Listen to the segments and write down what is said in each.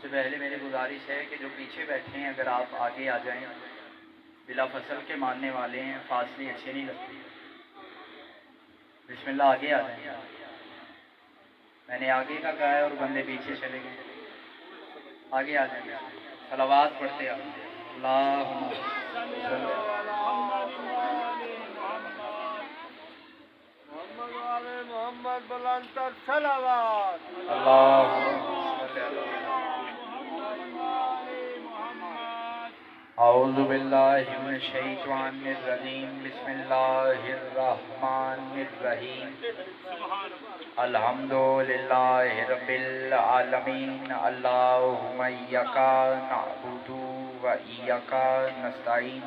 سے پہلے میری گزارش ہے کہ جو پیچھے بیٹھے ہیں اگر آپ آگے آ جائیں، بلا فصل کے ماننے والے ہیں، فاصلے اچھے نہیں لگتے، بسم اللہ آگے آ جائیں۔ میں نے آگے کا کہا ہے اور بندے پیچھے چلے گئے، آگے آ جائیں، صلوات پڑھتے آپ اللہم محمد بلندر صلوات اعوذ باللہ من الشیطان الرجیم بسم اللہ الرحمن الرحیم الحمد للہ رب العالمین اللہم ایاک نعبد و ایاک نستعین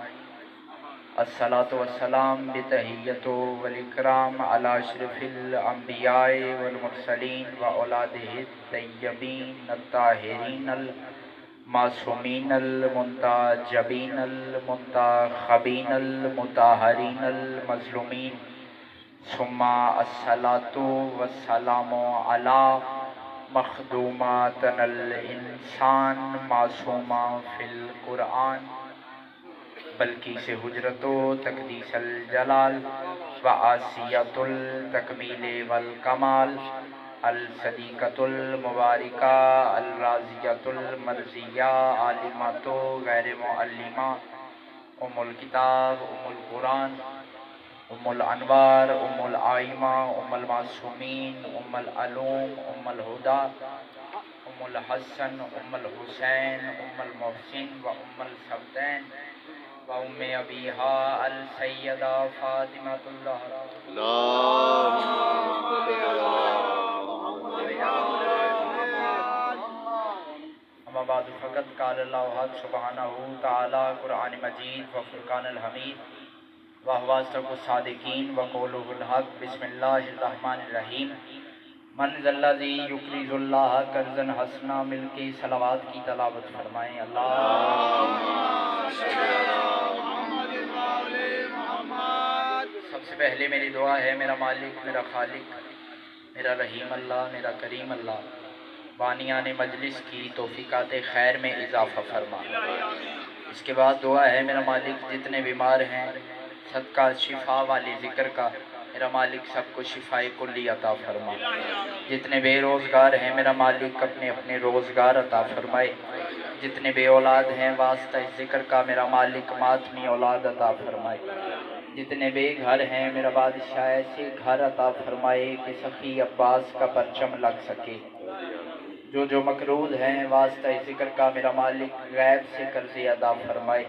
الصلاۃ والسلام بتحیت والاکرام علی اشرف الانبیاء والمرسلین و اولادہ الطیبین الطاہرین المعصومین المنتجبین المنتخبین المطہرین المظلومین ثم الصلاۃ والسلام علی مخدوماتنا الانسان معصومہ فی القرآن بلکہ سے حجرت و تقدیس الجلال و آسیت التکمیل والکمال الصدیقۃ المبارکہ الراضیۃ المرضیہ عالمۃ غیر معلمہ ام الکتاب ام القرآن ام الانوار ام الآئمہ ام المعصومین ام العلوم ام الہدیٰ ام الحسن ام الحسین ام المحسن و ام السبتین و ام ابیہا السیدہ فاطمۃ اما بعد فقط قال اللہ حق سبحانہ تعالی قرآن مجید و فرقان الحمید و هو اصدق الصادقین و قولہ الحق بسم اللہ الرحمن الرحیم من ذا الذی یقرض اللہ قرضا حسنا مل کے صلوات کی تلاوت فرمائیں سب سے پہلے میری دعا ہے میرا مالک میرا خالق میرا رحیم اللہ میرا کریم اللہ بانیان مجلس کی توفیقات خیر میں اضافہ فرما۔ اس کے بعد دعا ہے میرا مالک جتنے بیمار ہیں صدقہ شفا والے ذکر کا میرا مالک سب کو شفاء کلی عطا فرما۔ جتنے بے روزگار ہیں میرا مالک اپنے اپنے روزگار عطا فرمائے۔ جتنے بے اولاد ہیں واسطہ اس ذکر کا میرا مالک ماتمی اولاد عطا فرمائے۔ جتنے بے گھر ہیں میرا بادشاہ ایسے گھر عطا فرمائے کہ سخی عباس کا پرچم لگ سکے۔ جو مقروض ہیں واسطہ اس ذکر کا میرا مالک غیب سے قرض ادا فرمائے۔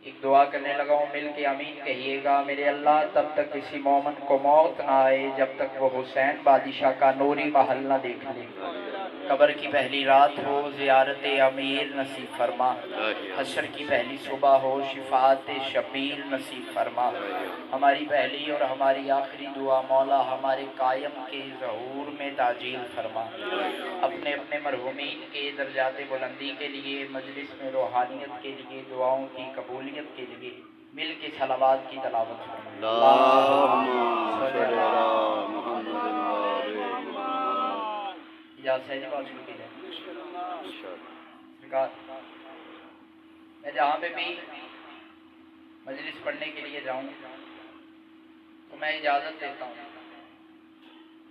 ایک دعا کرنے لگا ہوں مل کے آمین کہیے گا میرے اللہ تب تک کسی مومن کو موت نہ آئے جب تک وہ حسین بادشاہ کا نوری محل نہ دیکھ لے۔ قبر کی پہلی رات ہو زیارت امیر نصیب فرما۔ حشر کی پہلی صبح ہو شفاعت شبیر نصیب فرما۔ ہماری پہلی اور ہماری آخری دعا مولا ہمارے قائم کے ظہور میں تعجیل فرما۔ اپنے اپنے مرحومین کے درجات بلندی کے لیے مجلس میں روحانیت کے لیے دعاؤں کی قبولیت کے لیے مل کے صلوات کی تلاوت فرما۔ میں جہاں پہ بھی مجلس پڑھنے کے لیے جاؤں تو میں اجازت دیتا ہوں،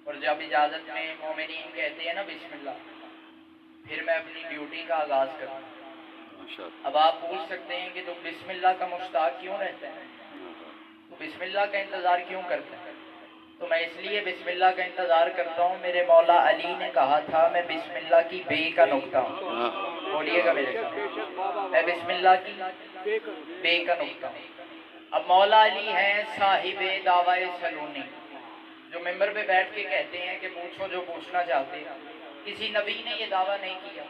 اور جب اجازت میں مومنین کہتے ہیں نا بسم اللہ پھر میں اپنی ڈیوٹی کا آغاز کرتا ہوں۔ اب آپ پوچھ سکتے ہیں کہ تو بسم اللہ کا مشتاق کیوں رہتا ہے، تو بسم اللہ کا انتظار کیوں کرتا ہے؟ تو میں اس لیے بسم اللہ کا انتظار کرتا ہوں، میرے مولا علی نے کہا تھا میں بسم اللہ کی بے کا نقطہ ہوں۔ بولیے گا میرے ساتھ، میں بسم اللہ کی بے کا نقطہ ہوں۔ اب مولا علی ہیں صاحب دعوی سلونی، جو ممبر پہ بیٹھ کے کہتے ہیں کہ پوچھو جو پوچھنا چاہتے ہیں۔ کسی نبی نے یہ دعویٰ نہیں کیا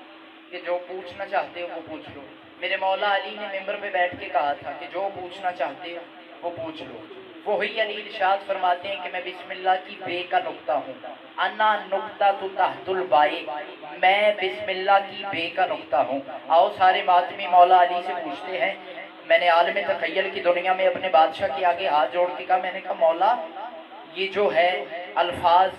کہ جو پوچھنا چاہتے ہو وہ پوچھ لو۔ میرے مولا علی نے ممبر پہ بیٹھ کے کہا تھا کہ جو پوچھنا چاہتے ہو وہ پوچھ لو۔ وہی علی ارشاد فرماتے ہیں کہ میں بسم اللہ کی بے کا نقطہ ہوں، انا نقطہ تو تحت البائی، میں بسم اللہ کی بے کا نقطہ ہوں۔ آؤ سارے ماتمی مولا علی سے پوچھتے ہیں۔ میں نے عالم تخیل کی دنیا میں اپنے بادشاہ کے آگے ہاتھ جوڑ کے کہا، میں نے کہا مولا یہ جو ہے الفاظ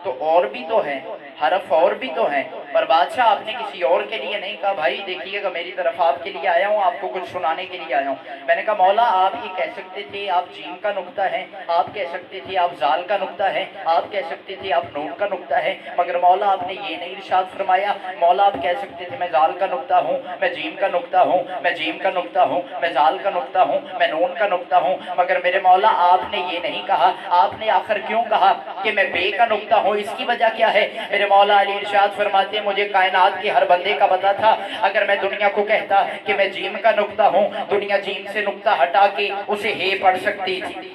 تو اور بھی تو ہیں، حرف اور بھی تو ہیں، پر بادشاہ آپ نے کسی اور کے لیے نہیں کہا بھائی دیکھیے گا میری طرف آپ کے لیے آیا ہوں، آپ کو کچھ سنانے کے لیے آیا ہوں۔ میں نے کہا مولا آپ یہ کہہ سکتے تھے آپ جیم کا نقطہ ہے، آپ کہہ سکتے تھے آپ زال کا نقطہ ہے، آپ کہہ سکتے تھے آپ نون کا نقطہ ہے، مگر مولا آپ نے یہ نہیں ارشاد فرمایا۔ مولا آپ کہہ سکتے تھے میں زال کا نقطہ ہوں، میں جیم کا نقطہ ہوں، میں جیم کا نقطہ ہوں، میں زال کا نقطہ ہوں، میں نون کا نقطہ ہوں، مگر میرے مولا آپ نے یہ نہیں کہا۔ آپ نے آخر کیوں کہا کہ میں بے کا نقطہ ہوں؟ اس کی وجہ کیا ہے؟ میرے مولا علی ارشاد فرماتے ہیں مجھے کائنات کے ہر بندے کا پتا تھا اگر میں دنیا کو کہتا کہ میں جیم کا نقطہ ہوں، دنیا جیم سے نقطہ ہٹا کے اسے ہے پڑھ سکتی تھی۔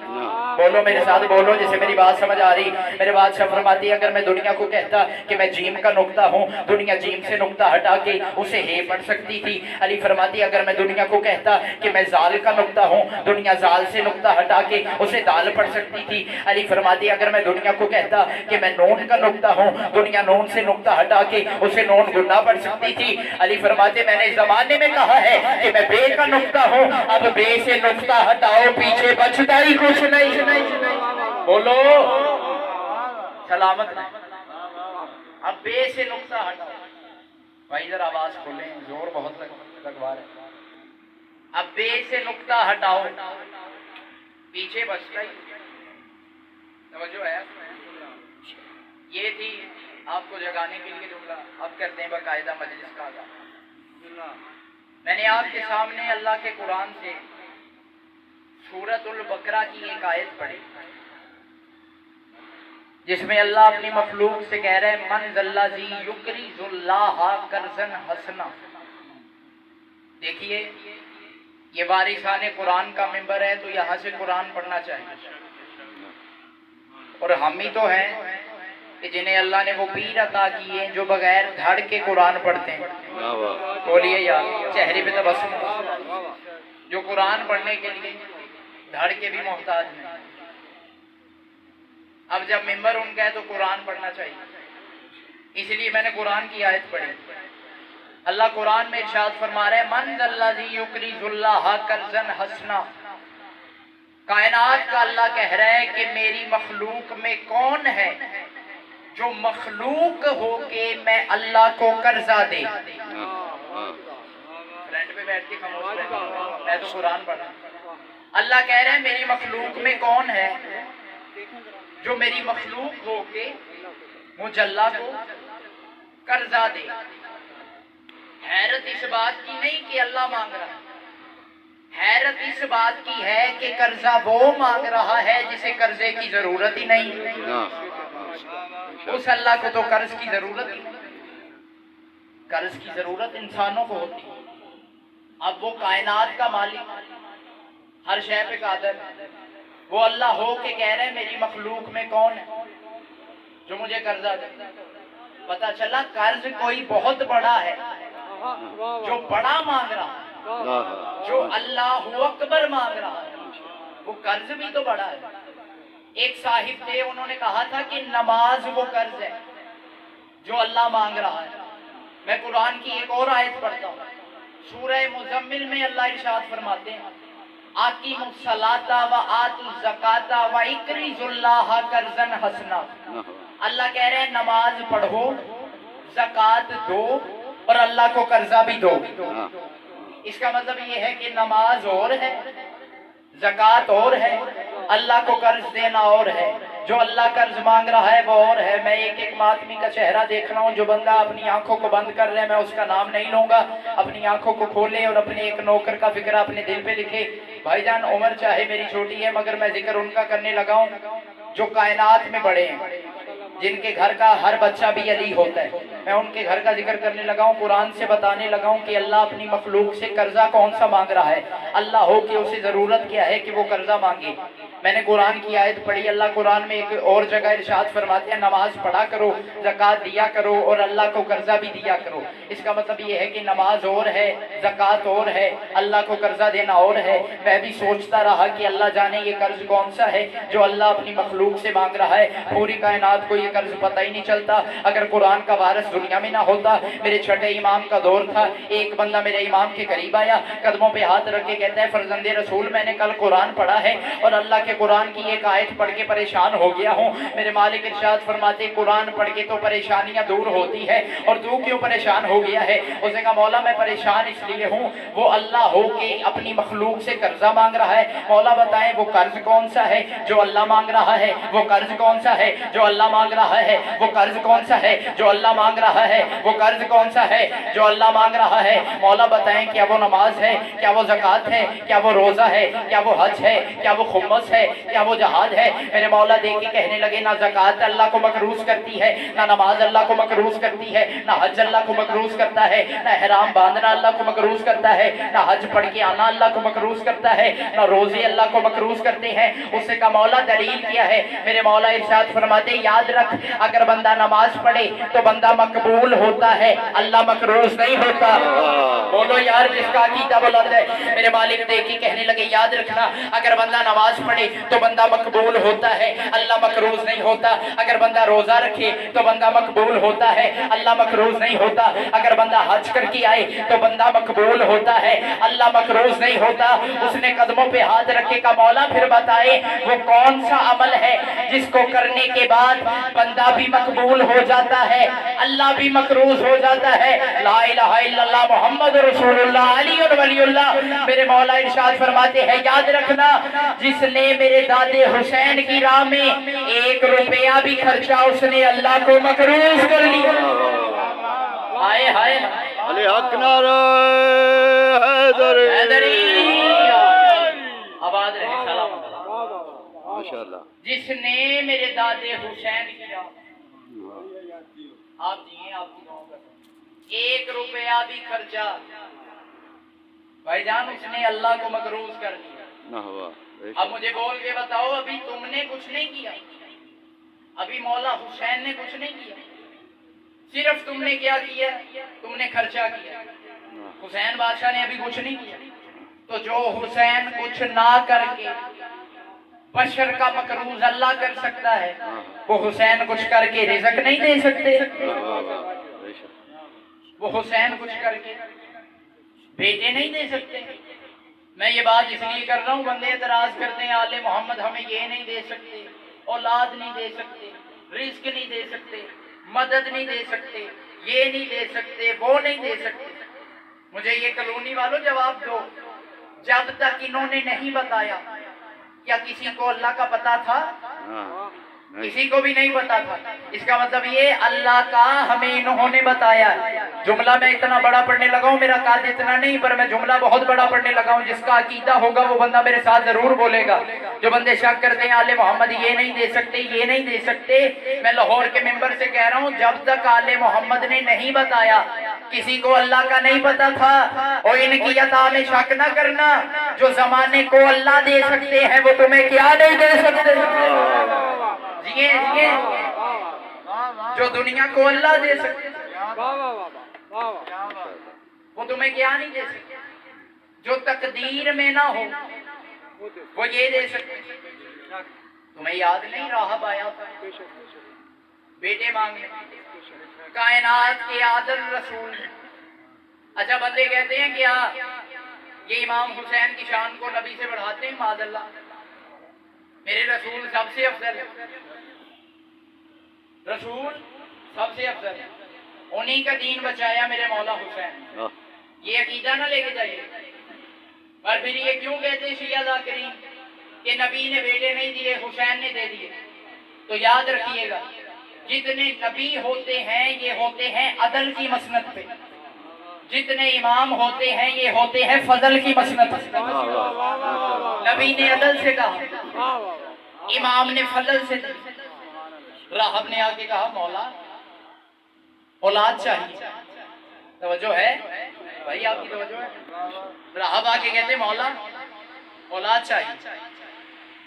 بولو میرے ساتھ بولو جسے میری بات سمجھ آ رہی۔ میرے بادشاہ فرماتی ہے اگر میں دنیا کو کہتا کہ میں جیم کا نقطہ ہوں، دنیا جیم سے نقطہ ہٹا کے اسے ہے پڑھ سکتی تھی۔ علی فرماتی ہے اگر میں دنیا کو کہتا کہ میں زال کا نقطہ ہوں، دنیا زال سے نقطہ ہٹا کے اسے دال پڑھ سکتی تھی۔ علی فرماتی ہے اگر میں دنیا کو کہتا کہ میں نون کا نقطہ ہوں، دنیا نون سے نقطہ ہٹا کے اسے نون گنا پڑھ سکتی تھی۔ علی فرماتے میں نے اس زمانے میں کہا ہے کہ میں بے کا نقطہ ہوں، اب بے سے نقطہ ہٹاؤ پیچھے بچتا ہی کچھ نہیں۔ بولو سلامت رہے۔ اب بے سے نقطہ ہٹاؤ۔ بھائی ذرا آواز کھولیں، زور بہت لگوا رہے۔ اب بے سے نقطہ ہٹاؤ پیچھے بچتا ہی۔ توجہ ہے؟ یہ تھی آپ کو جگانے کے لیے جملہ۔ اب کرتے ہیں باقاعدہ مجلس کا آغاز۔ میں نے آپ کے سامنے اللہ کے قرآن سے سورۃ البقرہ کی ایک آیت پڑھی جس میں اللہ اپنی مخلوق سے کہہ رہے ہیں من ذا الذی یقرض اللہ قرضا حسنا۔ دیکھیے یہ وارثان قرآن کا منبر ہے تو یہاں سے قرآن پڑھنا چاہیے، اور ہم ہی تو ہیں کہ جنہیں اللہ نے وہ پیر عطا کیے جو بغیر دھڑ کے قرآن پڑھتے ہیں۔ بولیے یار چہرے پہ تبسم، جو قرآن پڑھنے کے لیے دھڑ کے بھی محتاج ہیں۔ اب جب منبر ان کا ہے تو قرآن پڑھنا چاہیے، اس لیے میں نے قرآن کی آیت پڑھی۔ اللہ قرآن میں ارشاد فرما رہے ہیں من ذا الذی یقرض اللہ قرضا حسنا۔ کائنات کا اللہ کہہ رہا ہے کہ میری مخلوق میں کون ہے جو مخلوق ہو کے میں اللہ کو قرضہ دے۔ فرینڈ پہ بیٹھ کے خاموش رہے، میں تو قرآن پڑھا۔ اللہ کہہ رہے ہیں میری مخلوق میں کون ہے جو میری مخلوق ہو کے مجھ اللہ کو قرضہ دے۔ حیرت اس بات کی نہیں کہ اللہ مانگ رہا ہے، حیرت اس بات کی ہے کہ قرضہ وہ مانگ رہا ہے جسے قرضے کی ضرورت ہی نہیں۔ اس اللہ کو تو قرض کی ضرورت ہی نہیں، قرض کی ضرورت انسانوں کو ہوتی ہے۔ اب وہ کائنات کا مالک، ہر شے پہ قادر، وہ اللہ ہو کے کہہ رہے ہیں میری مخلوق میں کون ہے جو مجھے قرضہ دے۔ پتہ چلا قرض کوئی بہت بڑا ہے جو بڑا مانگ رہا ہے، جو اللہ اکبر مانگ رہا ہے، وہ قرض بھی تو بڑا ہے۔ ایک صاحب تھے، انہوں نے کہا تھا کہ نماز وہ قرض ہے جو اللہ مانگ رہا ہے۔ میں قرآن کی ایک اور آیت پڑھتا ہوں، سورہ مزمل میں اللہ ارشاد فرماتے ہیں آقیموا الصلاۃ وآتوا الزکاۃ واقرضوا اللہ قرضا حسنا۔ اللہ کہہ رہے ہیں نماز پڑھو، زکوٰۃ دو، اور اللہ کو قرضہ بھی دو۔ اس کا مطلب یہ ہے کہ نماز اور ہے، زکوٰۃ اور ہے، اللہ کو قرض دینا اور ہے، جو اللہ قرض مانگ رہا ہے وہ اور ہے۔ میں ایک ایک آدمی کا چہرہ دیکھ رہا ہوں، جو بندہ اپنی آنکھوں کو بند کر رہے، میں اس کا نام نہیں لوں گا، اپنی آنکھوں کو کھولے اور اپنے ایک نوکر کا فکرہ اپنے دل پہ لکھے۔ بھائی جان عمر چاہے میری چھوٹی ہے مگر میں ذکر ان کا کرنے لگا ہوں جو کائنات میں بڑے ہیں، جن کے گھر کا ہر بچہ بھی علی ہوتا ہے۔ میں ان کے گھر کا ذکر کرنے لگا ہوں، قرآن سے بتانے لگا ہوں کہ اللہ اپنی مخلوق سے قرضہ کون سا مانگ رہا ہے۔ اللہ ہو کہ اسے ضرورت کیا ہے کہ وہ قرضہ مانگے۔ میں نے قرآن کی آیت پڑھی، اللہ قرآن میں ایک اور جگہ ارشاد فرماتے ہیں نماز پڑھا کرو، زکوٰۃ دیا کرو، اور اللہ کو قرضہ بھی دیا کرو۔ اس کا مطلب یہ ہے کہ نماز اور ہے، زکوٰۃ اور ہے، اللہ کو قرضہ دینا اور ہے۔ میں بھی سوچتا رہا کہ اللہ جانے یہ قرض کون سا ہے جو اللہ اپنی مخلوق سے مانگ رہا ہے۔ پوری کائنات کو یہ قرض پتہ ہی نہیں چلتا. اگر قرآن کا وارث دنیا میں نہ ہوتا. میرے چھٹے امام کا دور تھا, ایک بندہ میرے امام کے قریب آیا, قدموں پہ ہاتھ رکھ کے کہتا ہے فرزند رسول میں نے کل قرآن پڑھا ہے اور اللہ کے قرآن کی ایک آیت پڑھ کے پریشان ہو گیا ہوں. میرے مالک ارشاد فرماتے قرآن پڑھ کے تو پریشانیاں دور ہوتی ہے اور تو کیوں پریشان ہو گیا ہے؟ اس نے کہا مولا میں پریشان اس لیے ہوں, وہ اللہ ہو کے اپنی مخلوق سے قرضہ مانگ رہا ہے. مولا بتائیں وہ قرض کون سا ہے جو اللہ مانگ رہا ہے؟ وہ قرض کون سا ہے جو اللہ مانگ رہا ہے؟ وہ قرض کون سا ہے جو اللہ مانگ رہا ہے؟ وہ قرض کون سا ہے جو اللہ مانگ رہا ہے؟ مولا بتائیں کیا وہ نماز ہے, کیا وہ زکوٰۃ ہے, کیا وہ روزہ ہے, کیا وہ حج ہے, کیا وہ خمس ہے, کیا وہ جہاد ہے؟ میرے مولا دیکھ کے کہنے لگے نہ زکوٰۃ اللہ کو مقروض کرتی ہے, نہ نماز اللہ کو مقروض کرتی ہے, نہ حج اللہ کو مقروض کرتا ہے, نہ احرام باندھنا اللہ کو مقروض کرتا ہے, نہ حج پڑھ کے آنا اللہ کو مقروض کرتا ہے, نہ روزے اللہ کو مقروض کرتے ہیں. اس نے کہا مولا دلیل کیا ہے؟ میرے مولا ارشاد فرماتے یاد رکھ اگر بندہ نماز پڑھے تو بندہ مقبول ہوتا ہے, اللہ مقروض نہیں ہوتا. بولو یار جس کا عقیدہ بلند ہے. میرے مالک دیکھ کے کہنے لگے یاد رکھنا اگر بندہ نماز پڑھے تو بندہ مقبول ہوتا ہے, اللہ مقروض نہیں ہوتا. اگر بندہ روزہ رکھے تو بندہ مقبول ہوتا ہے, اللہ مقروض نہیں ہوتا. اگر بندہ حج کر کے آئے تو بندہ مقبول ہوتا ہے, اللہ مقروض نہیں ہوتا. اس نے قدموں پہ ہاتھ رکھے کا مولا پھر بتائے وہ کون سا عمل ہے جس کو کرنے کے بعد بندہ بھی مقبول ہو جاتا ہے, اللہ بھی مقروض ہو جاتا ہے. لا الہ الا اللہ محمد رسول اللہ علی ولی اللہ. میرے مولا ارشاد فرماتے ہیں یاد رکھنا جس نے میرے دادے حسین کی راہ میں 1 روپیہ بھی خرچا اس نے اللہ کو مقروض کر لیا. ہائے ہائے علی حق نعرہ حیدری. آباد رہے سلامت. ماشاءاللہ. جس نے میرے دادے حسین کی راہ آپ جیئے آپ کی دعاؤں کا 1 روپیہ بھی خرچہ بھائی جان اس نے اللہ کو مقروض کر دیا. اب مجھے بول کے بتاؤ ابھی تم نے کچھ نہیں کیا, ابھی مولا حسین نے کچھ نہیں کیا, صرف تم نے کیا کیا؟ تم نے خرچہ کیا. حسین بادشاہ نے ابھی کچھ نہیں کیا. تو جو حسین کچھ نہ کر کے بشر کا مقروض اللہ کر سکتا ہے وہ حسین کچھ کر کے رزق نہیں دے سکتے. وہ حسین کچھ کر کے بیٹے نہیں دے سکتے. میں یہ بات اس لیے کر رہا ہوں بندے اعتراض کرتے ہیں آل محمد ہمیں یہ نہیں دے سکتے, اولاد نہیں دے سکتے, رزق نہیں دے سکتے, مدد نہیں دے سکتے, یہ نہیں دے سکتے, وہ نہیں دے سکتے. مجھے یہ کالونی والوں جواب دو, جب تک انہوں نے نہیں بتایا کیا کسی کو اللہ کا پتہ تھا؟ کسی کو بھی نہیں پتا تھا. اس کا مطلب یہ اللہ کا ہمیں انہوں نے بتایا. جملہ میں اتنا بڑا پڑھنے لگا ہوں, میرا قد اتنا نہیں پر میں جملہ بہت بڑا پڑھنے لگا ہوں. جس کا عقیدہ ہوگا وہ بندہ میرے ساتھ ضرور بولے گا. جو بندے شک کرتے ہیں آل محمد یہ نہیں دے سکتے, یہ نہیں دے سکتے, میں لاہور کے ممبر سے کہہ رہا ہوں جب تک آل محمد نے نہیں بتایا کسی کو اللہ کا نہیں پتا تھا. اور ان کی عطا میں شک نہ کرنا, جو زمانے کو اللہ دے سکتے ہیں وہ تمہیں کیا نہیں دے سکتے. جیے جو دنیا کو اللہ دے سکتے وہ تمہیں کیا نہیں دے سکتے. جو تقدیر میں نہ ہو وہ یہ دے سکتے. تمہیں یاد نہیں راہب آیا تھا بیٹے مانگنے, کائنات کے عادل رسول. اچھا بندے کہتے ہیں کیا یہ امام حسین کی شان کو نبی سے بڑھاتے ہیں؟ معاذ اللہ. میرے رسول سب سے افضل ہے, رسول سب سے افضل ہے, انہی کا دین بچایا میرے مولا حسین. یہ عقیدہ نہ لے کے جائیے. اور پھر یہ کیوں کہتے ہیں شیعہ ذاکرین کہ نبی نے بیٹے نہیں دیے حسین نے دے دیے؟ تو یاد رکھیے گا جتنے نبی ہوتے ہیں یہ ہوتے ہیں عدل کی مسند پہ, جتنے امام ہوتے ہیں یہ ہوتے ہیں فضل کی مسند پہ. نبی نے عدل سے کہا, امام نے فضل سے. راہب نے آ کے کہا مولا اولاد چاہیے. توجہ ہے بھائی آپ کی توجہ ہے. راہب آ کے کہتے مولا اولاد چاہیے.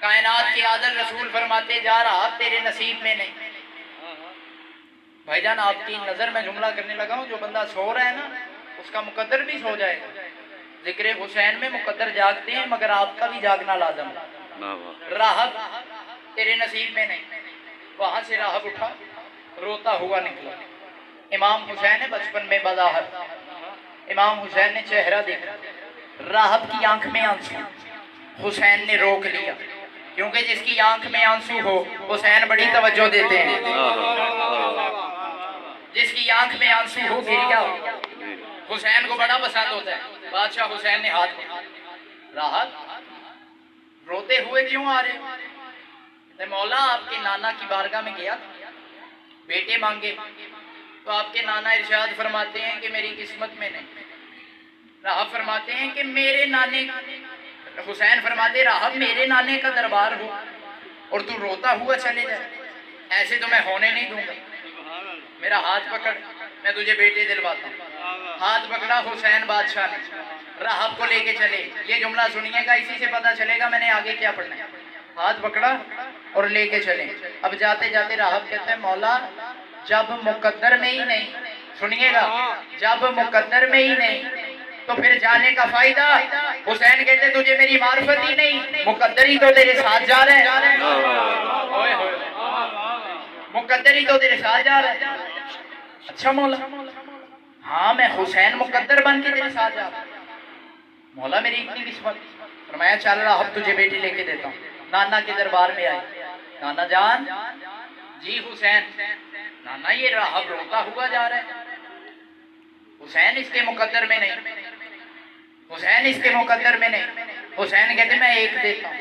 کائنات کے عادل رسول فرماتے جا رہا تیرے نصیب میں نہیں. بھائی جان آپ کی نظر میں جملہ کرنے لگا ہوں, جو بندہ سو رہا ہے نا اس کا مقدر بھی سو جائے گا. ذکر حسین میں مقدر جاگتے ہیں مگر آپ کا بھی جاگنا لازم ہے. راہب تیرے نصیب میں نہیں. وہاں سے راہب اٹھا روتا ہوا نکلا. امام حسین ہے بچپن میں بظاہر. امام حسین نے چہرہ دیکھا, راہب کی آنکھ میں آنسو. حسین نے روک لیا, کیونکہ جس کی آنکھ میں آنسو ہو حسین بڑی توجہ دیتے ہیں. جس کی آنکھ میں آنسو ہو گریا ہو حسین کو بڑا پسند ہوتا ہے. بادشاہ حسین نے ہاتھ پکڑا, راحت روتے ہوئے کیوں آ رہے ہو؟ مولا آپ کے نانا کی بارگاہ میں گیا, بیٹے مانگے, تو آپ کے نانا ارشاد فرماتے ہیں کہ میری قسمت میں نہیں. راہب فرماتے ہیں کہ میرے نانے, حسین فرماتے راہب میرے نانے کا دربار ہو اور تو روتا ہوا چلے جائے, ایسے تو میں ہونے نہیں دوں گا. میرا ہاتھ پکڑ, میں تجھے بیٹے دلواتا ہوں. ہاتھ پکڑا حسین بادشاہ نے, راہب کو لے کے چلے. یہ جملہ سنیے گا, اسی سے پتہ چلے گا میں نے آگے کیا پڑھنا ہے. ہاتھ پکڑا اور لے کے چلے. اب جاتے جاتے راہب کہتے ہیں مولا جب مقدر میں ہی نہیں, سنیے گا, جب مقدر میں ہی نہیں تو پھر جانے کا فائدہ. حسین کہتے تجھے میری معرفت ہی نہیں, مقدر ہی تو تیرے ساتھ جا رہے ہیں. مقدر ہی تو تیرے ساتھ جا رہے ہیں. اچھا مولا, ہاں میں حسین مقدر بن کے تیرے ساتھ جا رہا ہوں. مولا میری اتنی قسمت. فرمایا چل رہا اب تجھے بیٹی لے کے دیتا ہوں. نانا کے دربار میں آئی. نانا جان, جی حسین. نانا یہ راہب روتا ہوا جا رہا ہے, حسین اس کے مقدر میں نہیں, حسین اس کے مقدر میں نہیں. حسین کہتے میں ایک دیتا ہوں.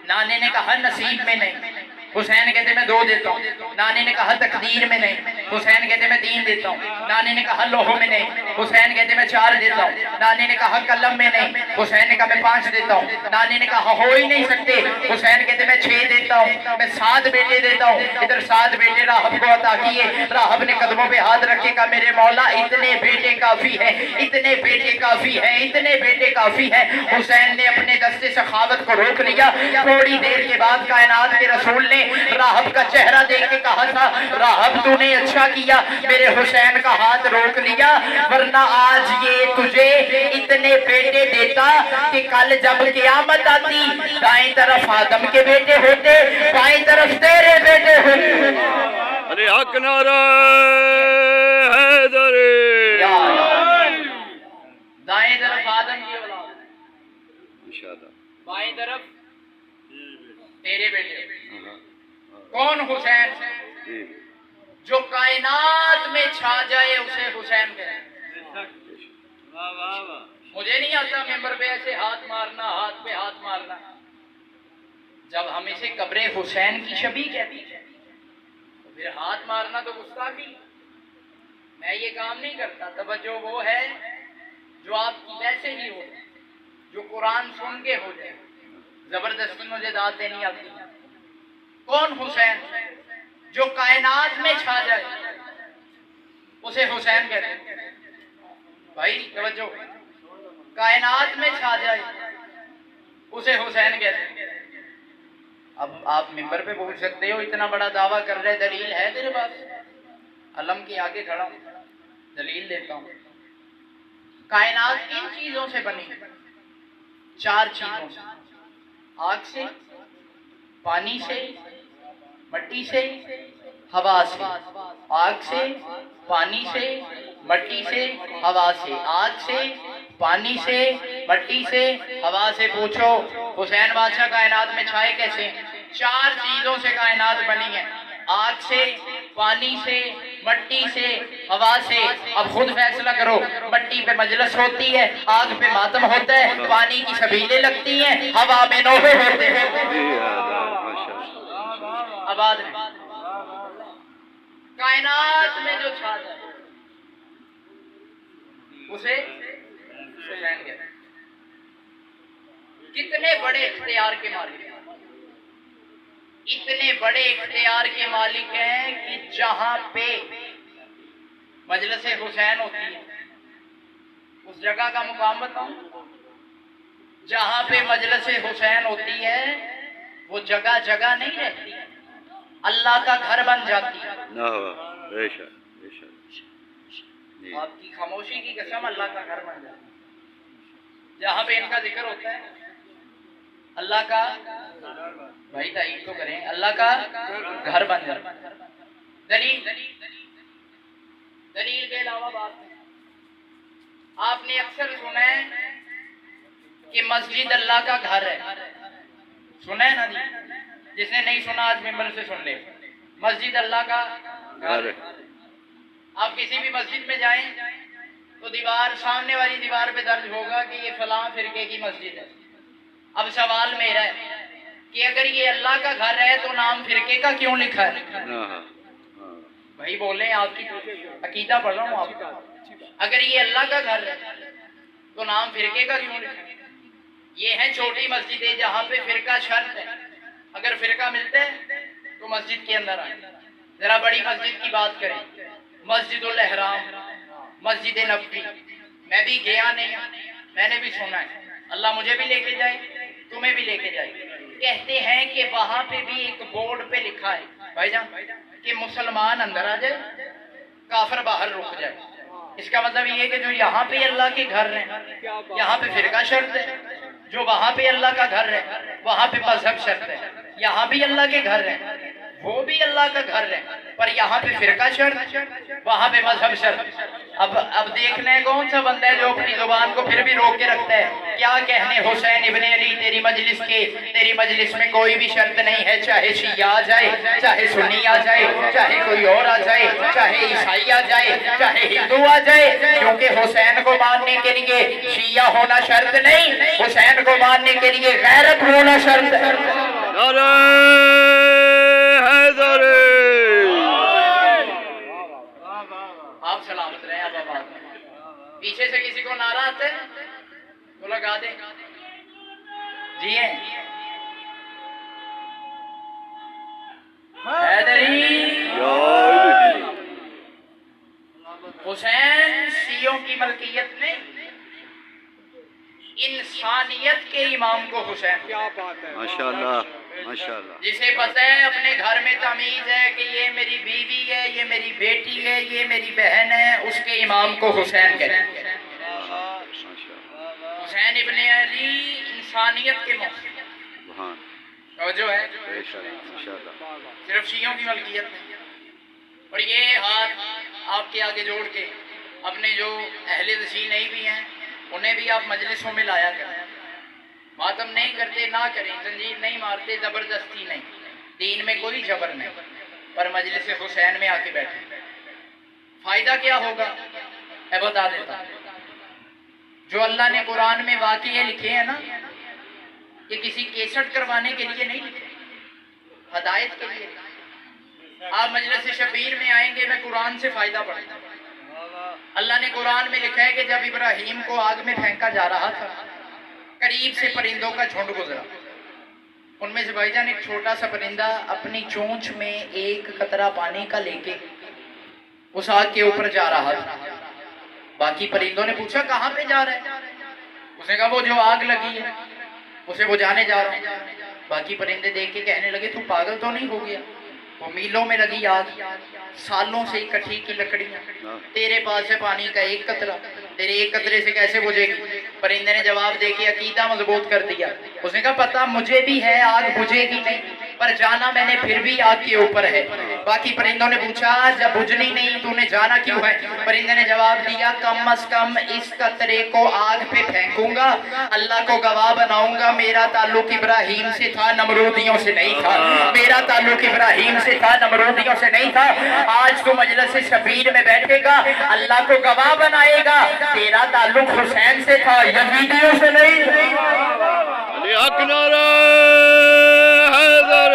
نانے نے کہا نصیب میں نہیں. حسین کہتے میں 2 دیتا ہوں. نانے نے کہا تقدیر میں نہیں. حسین کہتے میں 3 دیتا ہوں. نانے نے کہا لوح میں نہیں. حسین کہتے میں 4 دیتا ہوں. نانے نے کہا قلم میں نہیں. حسین نے کہا میں 5 دیتا ہوں. نانے نے کہا ہو ہی نہیں سکتے. حسین کہتے میں 6 دیتا ہوں. میں 7 بیٹے دیتا ہوں. ادھر 7 بیٹے راہب کو عطا کیے. راہب نے قدموں پہ ہاتھ رکھے, کہا میرے مولا اتنے بیٹے کافی ہیں, اتنے بیٹے کافی ہیں, اتنے بیٹے کافی ہیں. حسین نے اپنے دستے سخاوت کو روک لیا. تھوڑی دیر کے بعد کائنات کے رسول نے راہب کا چہرہ دیکھ کے کہا تھا راہب تو نے اچھا کیا میرے حسین کا ہاتھ روک لیا, ورنہ آج یہ تجھے اتنے بیٹے دیتا کہ کل جب قیامت آتی دائیں طرف آدم کے بیٹے ہوتے, بائیں طرف تیرے بیٹے ہوتے. ارے حق نعرہ حیدر. دائیں طرف آدم کی اولاد, انشاءاللہ بائیں طرف تیرے بیٹے. کون حسین؟ جو کائنات میں چھا جائے اسے حسین کہتے. مجھے نہیں آتا ممبر پہ ایسے ہاتھ مارنا, ہاتھ پہ ہاتھ مارنا. جب ہم اسے قبر حسین کی شبیہ کہتی ہے تو پھر ہاتھ مارنا تو گستاخی. میں یہ کام نہیں کرتا. توجہ وہ ہے جو آپ کی ویسے ہی ہو, جو قرآن سن کے ہو جائے. زبردستی مجھے داد دینی آتی. کون حسین؟ جو کائنات میں چھا جائے اسے حسین کہتے ہیں. بھائی توجہ, کائنات میں چھا جائے اسے حسین کہتے ہیں. اب آپ ممبر پہ پوچھ سکتے ہو اتنا بڑا دعویٰ کر رہے, دلیل ہے تیرے پاس؟ علم کے آگے کھڑا ہوں, دلیل دیتا ہوں. کائنات کن چیزوں سے بنی؟ 4 چیزوں سے. آگ سے, پانی سے, مٹی سے, ہوا سے. آگ سے, پانی سے, مٹی سے, ہوا سے. آگ سے, پانی سے, مٹی سے, ہوا سے. پوچھو حسین بادشاہ کائنات میں چھائے کیسے؟ 4 چیزوں سے کائنات بنی ہے. آگ سے, پانی سے, مٹی سے, ہوا سے. اب خود فیصلہ کرو. مٹی پہ مجلس ہوتی ہے, آگ پہ ماتم ہوتا ہے, پانی کی سبیلیں لگتی ہیں, ہوا میں نوحے ہوتے ہیں. آباد میں کائنات میں جو چھا جائے اسے حسین کہتے ہیں. کتنے بڑے اختیار کے مالک ہیں, اتنے بڑے اختیار کے مالک ہیں کہ جہاں پہ مجلس حسین ہوتی ہے اس جگہ کا مقام بتاؤں. جہاں پہ مجلس حسین ہوتی ہے وہ جگہ جگہ نہیں رہتی, اللہ کا گھر بن جاتی ہے. آپ کی خاموشی کی قسم, اللہ کا گھر بن جاتی ہے. جہاں پہ ان کا ذکر ہوتا ہے اللہ کا, بھائی تعین تو کریں, اللہ کا گھر بن جاتا ہے. دلیل کے علاوہ بات نہیں۔ آپ نے اکثر سنا ہے کہ مسجد اللہ کا گھر ہے، سنا ہے نا جی؟ جس نے نہیں سنا آج ممبر سے سن لے، مسجد اللہ کا گھر ہے۔ آپ کسی بھی مسجد میں جائیں تو دیوار، سامنے والی دیوار پہ درج ہوگا کہ یہ فلاں فرقے کی مسجد ہے۔ اب سوال میرا ہے کہ اگر یہ اللہ کا گھر ہے تو نام فرقے کا کیوں لکھا ہے؟ بھائی بولیں، آپ کی عقیدہ پڑھ رہا ہوں آپ کا۔ اگر یہ اللہ کا گھر ہے تو نام فرقے کا کیوں لکھا ہے؟ یہ ہے چھوٹی مسجدیں جہاں پہ فرقہ شرط ہے، اگر فرقہ ملتا ہے تو مسجد کے اندر آئیں۔ ذرا بڑی مسجد کی بات کریں، مسجد الحرام، مسجد نبوی، میں بھی گیا نہیں، میں نے بھی سنا ہے، اللہ مجھے بھی لے کے جائے، تمہیں بھی لے کے جائے۔ کہتے ہیں کہ وہاں پہ بھی ایک بورڈ پہ لکھا ہے بھائی جان کہ مسلمان اندر آ جائے، کافر باہر رک جائے۔ اس کا مطلب یہ ہے کہ جو یہاں پہ اللہ کے گھر ہیں یہاں پہ فرقہ شرط ہے، جو وہاں پہ اللہ کا گھر ہے وہاں پہ مذہب شرط ہے۔ یہاں بھی اللہ کے گھر ہیں، وہ بھی اللہ کا گھر ہے، پر یہاں پہ فرقہ شرط، وہاں پہ مذہب شرط۔ اب دیکھنا ہے کون سا بندہ ہے جو اپنی زبان کو پھر بھی روک کے رکھتا ہے۔ کیا کہنے حسین ابن علی تیری مجلس کے، تیری مجلس میں کوئی بھی شرط نہیں ہے، چاہے شیعہ آ جائے، چاہے سنی آ جائے، چاہے کوئی اور آ جائے، چاہے عیسائی آ جائے، چاہے ہندو آ جائے، کیونکہ حسین کو ماننے کے لیے شیعہ ہونا شرط نہیں، حسین کو ماننے کے لیے غیرت ہونا شرط ہے۔ نعرہ حیدر! آپ سلامت رہیں، آپ آباد میں۔ پیچھے سے کسی کو نعرہ آتا ہے تو لگا دیں جی ہیں حیدری۔ حسین شیعوں کی ملکیت نہیں، انسانیت کے امام کو حسین۔ کیا بات ہے، ماشاءاللہ ماشاءاللہ۔ جسے پتہ ہے اپنے گھر میں تمیز ہے کہ یہ میری بیوی ہے، یہ میری بیٹی ہے، یہ میری بہن ہے، اس کے امام کو حسین کہتے ہیں۔ حسین ابن علی انسانیت کے محسن جو ہے، صرف شیعوں کی ملکیت نہیں۔ اور یہ ہاتھ آپ کے آگے جوڑ کے اپنے جو اہل وسیع نہیں بھی ہیں انہیں بھی آپ مجلسوں میں لایا کریں۔ ماتم نہیں کرتے نہ کریں، زنجیر نہیں مارتے، زبردستی نہیں، دین میں کوئی جبر نہیں، پر مجلس حسین میں آ کے بیٹھے۔ فائدہ کیا ہوگا میں بتا دیتا ہوں۔ جو اللہ نے قرآن میں واقعے لکھے ہیں نا، یہ کسی کیسٹ کروانے کے لیے نہیں لکھے، ہدایت کے لیے۔ آپ مجلس شبیر میں آئیں گے، میں قرآن سے فائدہ پڑھتا ہوں۔ اللہ نے قرآن میں لکھا ہے کہ جب ابراہیم کو آگ میں پھینکا جا رہا تھا، قریب سے پرندوں کا جھنڈ گزرا، ان میں سے بھائی جان ایک چھوٹا سا پرندہ اپنی چونچ میں ایک قطرہ پانی کا لے کے اس آگ کے اوپر جا رہا تھا۔ باقی پرندوں نے پوچھا کہاں پہ جا رہا ہے؟ اس نے کہا وہ جو آگ لگی ہے اسے بجھانے جا رہا ہوں۔ باقی پرندے دیکھ کے کہنے لگے تو پاگل تو نہیں ہو گیا؟ وہ میلوں میں لگی آگ، سالوں سے اکٹھی کی لکڑیاں، تیرے پاس ہے پانی کا ایک قطرہ، تیرے ایک قطرے سے کیسے بجھے گی؟ پرندے نے جواب دے کے عقیدہ مضبوط کر دیا۔ اس نے کہا پتہ مجھے بھی ہے آگ بجھے گی نہیں، پر جانا میں نے پھر بھی آگ کے اوپر ہے۔ باقی پرندوں نے پوچھا جب بجھنی نہیں تو نے جانا کیوں ہے؟ پرندے نے جواب دیا کم از کم اس قطرے کو آگ پہ پھینکوں گا، اللہ کو گواہ بناؤں گا میرا تعلق ابراہیم سے تھا، نمرودیوں سے نہیں تھا۔ میرا تعلق ابراہیم سے تھا، نمرودیوں سے نہیں تھا۔ آج تو مجلس شبیر میں بیٹھے گا، اللہ کو گواہ بنائے گا تیرا تعلق حسین سے تھا، یزیدیوں سے نہیں۔ علی حق نعرہ حیدر!